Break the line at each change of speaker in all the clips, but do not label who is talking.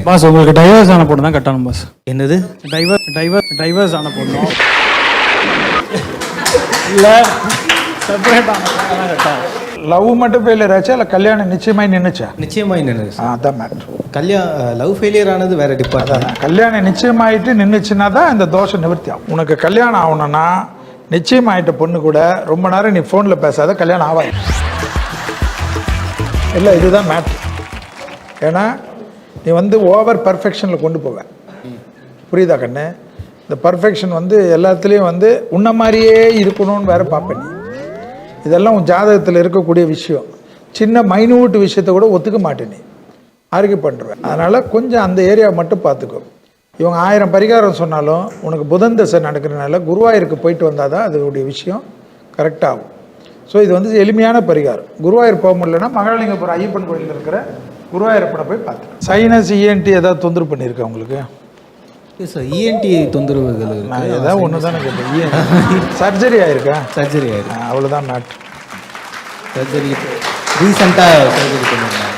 Pass உங்களுக்கு divorce ஆன பொண்ணு தான் கட்டணும் பாஸ்.
என்னது?
டைவர்ஸ் ஆன பொண்ணு இல்லை, செப்பரேட் ஆன பொண்ணு தான் கட்டணும்.
லவ் மட்டும் ஃபெயிலியர் ஆச்சா இல்லை கல்யாணம் நிச்சயமாய் நின்றுச்சா?
நிச்சயமாய் நின்று.
அதான் மேட்ரு.
லவ் ஃபெயிலியர் ஆனது வேற டிபார்ட்மெண்ட்.
கல்யாணம் நிச்சயமாயிட்டு நின்றுச்சுன்னா தான் இந்த தோஷம் நிவர்த்தி ஆகும். உனக்கு கல்யாணம் ஆகணும்னா நிச்சயமாயிட்ட பொண்ணு கூட ரொம்ப நேரம் நீ ஃபோனில் பேசாத, கல்யாணம் ஆகாது. இல்லை, இதுதான் மேட்ரு. ஏன்னா நீ ஓவர் பர்ஃபெக்ஷனில் கொண்டு போவேன். புரியுதா கண்ணு? இந்த பர்ஃபெக்ஷன் எல்லாத்துலேயும் உன்ன மாதிரியே இருக்கணும்னு வேற பார்ப்பேன். நீ இதெல்லாம் உன் ஜாதகத்தில் இருக்கக்கூடிய விஷயம். சின்ன மைனூட் விஷயத்தை கூட ஒத்துக்க மாட்டேன், நீ ஆர்கியூ பண்ணுறேன். அதனால் கொஞ்சம் அந்த ஏரியாவை மட்டும் பார்த்துக்கோ. இவங்க 1000 பரிகாரம் சொன்னாலும் உனக்கு புதன் தசை நடக்கிறதுனால குருவாயூருக்கு போயிட்டு வந்தால் தான் அதோடைய விஷயம் கரெக்டாகும். ஸோ இது எளிமையான பரிகாரம். குருவாயூர் போக முடியலன்னா மகாலிங்கபுரம் ஐயப்பன் கோயிலில் இருக்கிற குருவாயூரப்பனை போய் பார்த்து. சைனஸ் இஎன்டி ஏதாவது தொந்தரவு பண்ணியிருக்கேன் உங்களுக்கு?
சார், இஎன்டி தொந்தரவுகள்
நான் ஏதாவது ஒன்று தானே கேட்டேன். சர்ஜரி ஆயிருக்கா?
சர்ஜரி ஆயிருக்கு,
அவ்வளோதான் மேட்ரு.
சர்ஜரி ரீசெண்டாக சர்ஜரி பண்ணியிருந்தாங்க.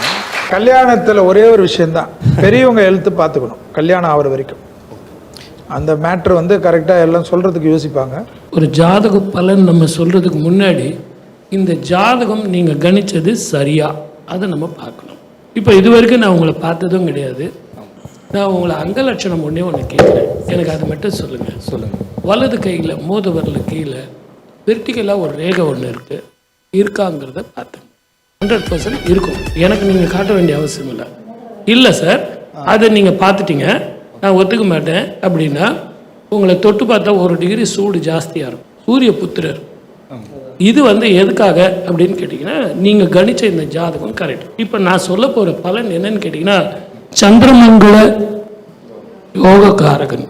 கல்யாணத்தில் ஒரே ஒரு விஷயந்தான், பெரியவங்க எழுத்து பார்த்துக்கணும் கல்யாணம் ஆகிற வரைக்கும். அந்த மேட்ரு கரெக்டாக எல்லாம் சொல்கிறதுக்கு யோசிப்பாங்க.
ஒரு ஜாதக பலன் நம்ம சொல்கிறதுக்கு முன்னாடி இந்த ஜாதகம் நீங்கள் கணிச்சது சரியா அதை நம்ம பார்க்கணும். இப்போ இது வரைக்கும் நான் உங்களை பார்த்ததும் கிடையாது. நான் உங்களை அங்கலட்சணம் ஒன்றே கேட்குறேன், எனக்கு அதை மட்டும் சொல்லுங்கள். வலது கையில் மோதவரில் கீழே வெர்டிகலாக ஒரு ரேகை ஒன்று இருக்காங்கிறத பார்த்தேன். 100% இருக்கும். எனக்கு நீங்கள் காட்ட வேண்டிய அவசியம் இல்லை சார். அதை நீங்கள் பார்த்துட்டீங்க, நான் ஒத்துக்க மாட்டேன் அப்படின்னா உங்களை தொட்டு பார்த்தா 1 டிகிரி சூடு ஜாஸ்தியாக இருக்கும். சூரிய புத்திரர் இது எதுக்காக அப்படின்னு கேட்டிங்கன்னா, நீங்கள் கணிச்ச இந்த ஜாதகம் கரெக்ட். இப்போ நான் சொல்ல போகிற பலன் என்னன்னு கேட்டிங்கன்னா, சந்திரமங்கல யோகக்காரகன்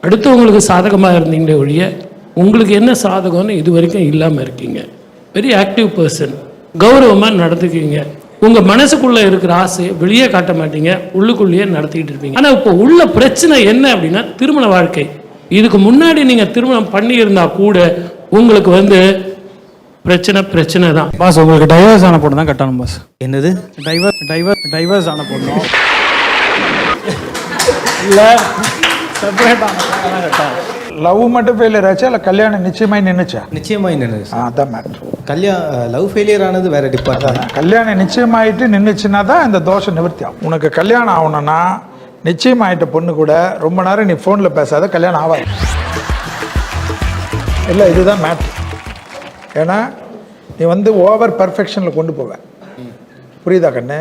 அடுத்தவங்களுக்கு சாதகமாக இருந்தீங்களே ஒழிய உங்களுக்கு என்ன சாதகம்னு இது வரைக்கும் இல்லாமல் இருக்கீங்க. வெரி ஆக்டிவ் பர்சன், கௌரவமாக நடந்துக்குவீங்க. உங்கள் மனசுக்குள்ளே இருக்கிற ஆசையை வெளியே காட்ட மாட்டீங்க, உள்ளுக்குள்ளேயே நடத்திக்கிட்டு இருப்பீங்க. ஆனால் இப்போ உள்ள பிரச்சனை என்ன அப்படின்னா திருமண வாழ்க்கை. இதுக்கு முன்னாடி நீங்கள் திருமணம் பண்ணியிருந்தா கூட உங்களுக்கு பிரச்சனை தான்
பாஸ். உங்களுக்கு டைவர்ஸ் ஆன பொண்ணு தான் கட்டணும் பாஸ்.
என்னது?
டைவர்ஸ் ஆன பொண்ணு இல்லை, செப்பரேட் ஆன பொண்ணு தான் கட்டணும்.
லவ் மட்டும் ஃபெயிலியர் ஆச்சா இல்லை கல்யாணம் நிச்சயமாய் நின்றுச்சா?
நிச்சயமாய் நின்று.
அதான் மேட்ரு.
லவ் ஃபெயிலியர் ஆனது வேற டிபார்ட்மெண்ட்.
கல்யாணம் நிச்சயமாயிட்டு நின்றுச்சுன்னா தான் இந்த தோஷம் நிவர்த்தி ஆகும். உனக்கு கல்யாணம் ஆகணும்னா நிச்சயமாயிட்ட பொண்ணு கூட ரொம்ப நேரம் நீ ஃபோனில் பேசாத, கல்யாணம் ஆகாது. இல்லை, இதுதான் மேட்ரு. ஏன்னா நீ ஓவர் பர்ஃபெக்ஷனில் கொண்டு போவேன். புரியுதா கண்ணு?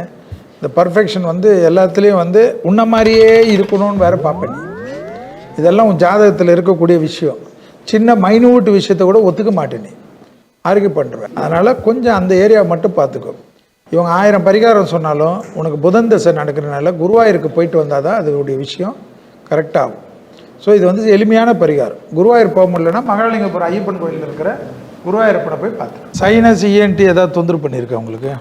இந்த பர்ஃபெக்ஷன் எல்லாத்துலேயும் உன்ன மாதிரியே இருக்கணும்னு வேற பார்ப்பேன். நீ இதெல்லாம் உன் ஜாதகத்தில் இருக்கக்கூடிய விஷயம். சின்ன மைனூட் விஷயத்தை கூட ஒத்துக்க மாட்டேன், நீ ஆர்கியூ பண்ணுறேன். அதனால் கொஞ்சம் அந்த ஏரியாவை மட்டும் பார்த்துக்கோ. இவங்க 1000 பரிகாரம் சொன்னாலும் உனக்கு புதன் தசை நடக்கிறதுனால குருவாயூருக்கு போயிட்டு வந்தால் தான் அதோடைய விஷயம் கரெக்டாகும். ஸோ இது எளிமையான பரிகாரம். குருவாயூர் போக முடியலன்னா மகாலிங்கபுரம் ஐயப்பன் கோயிலில் இருக்கிற குருவாயூரப்பனை போய் பார்த்து. சைனஸ் இஎன்டி ஏதாவது தொந்தரவு பண்ணியிருக்கேன் உங்களுக்கு?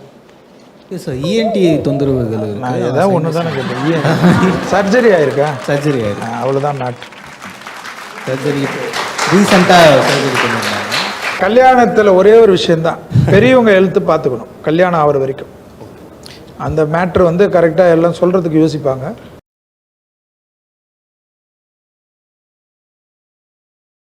சார், இஎன்டி தொந்தரவுகள்
நான் ஏதாவது ஒன்று தானே கேட்டேன். சர்ஜரி ஆயிருக்கா?
சர்ஜரி ஆயிருக்கு,
அவ்வளோதான் மேட்ரு.
சர்ஜரி ரீசெண்டாக சர்ஜரி பண்ணியிருந்தாங்க.
கல்யாணத்தில் ஒரே ஒரு விஷயந்தான், பெரியவங்க எழுத்து பார்த்துக்கணும் கல்யாணம் ஆகிற வரைக்கும். அந்த மேட்ரு கரெக்டாக எல்லாம் சொல்கிறதுக்கு யோசிப்பாங்க.